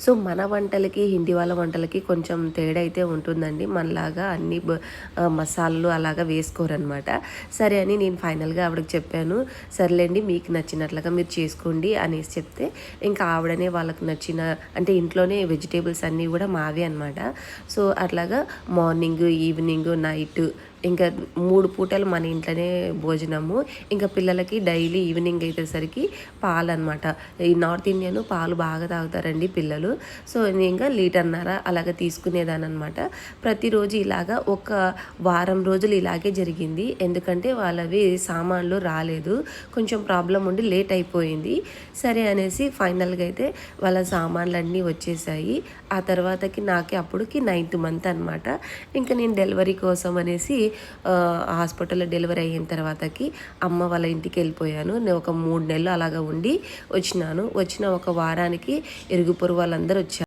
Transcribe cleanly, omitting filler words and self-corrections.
So మన వంటలకి హిందీ వాళ్ళ వంటలకి కొంచెం తేడా అయితే ఉంటుందండి. మనలాగా అన్ని మసాలాలు అలాగా వేసుకోరనమాట. సరే అని నేను ఫైనల్గా ఆవిడకి చెప్పాను. సర్లేండి మీకు నచ్చినట్లుగా మీరు చేసుకోండి అనేసి చెప్తే, ఇంకా ఆవిడనే వాళ్ళకి నచ్చిన అంటే ఇంట్లోనే వెజిటేబుల్స్ అన్నీ కూడా మావే అనమాట. సో అట్లాగా మార్నింగ్, ఈవినింగ్, నైట్ ఇంకా 3 పూటలు మన ఇంట్లోనే భోజనము. ఇంకా పిల్లలకి డైలీ ఈవినింగ్ అయ్యేసరికి పాలనమాట. ఈ నార్త్ ఇండియన్ పాలు బాగా తాగుతారండి పిల్లలు. సో నేను ఇంకా లీటర్‌న్నర అలాగ తీసుకునేదాన్ననమాట. ప్రతిరోజు ఇలాగా ఒక వారం రోజులు ఇలాగే జరిగింది. ఎందుకంటే వాళ్ళవి సామాన్లు రాలేదు. కొంచెం ప్రాబ్లమ్ ఉండి లేట్ అయిపోయింది. సరే అనేసి ఫైనల్‌గా అయితే వాళ్ళ సామాన్లన్నీ వచ్చేసాయి. ఆ తర్వాతకి నాకే అప్పటికి 9th మంత్ అనమాట. ఇంకా నేను డెలివరీ కోసం అనేసి హాస్పిటల్లో డెలివరీ అయిన తర్వాతకి అమ్మ వాళ్ళ ఇంటికి వెళ్ళిపోయాను. నేను ఒక 3 నెలలు అలాగా ఉండి వచ్చినాను. వచ్చిన ఒక వారానికి ఇరుగు పొరుగు వాళ్ళందరూ వచ్చారు.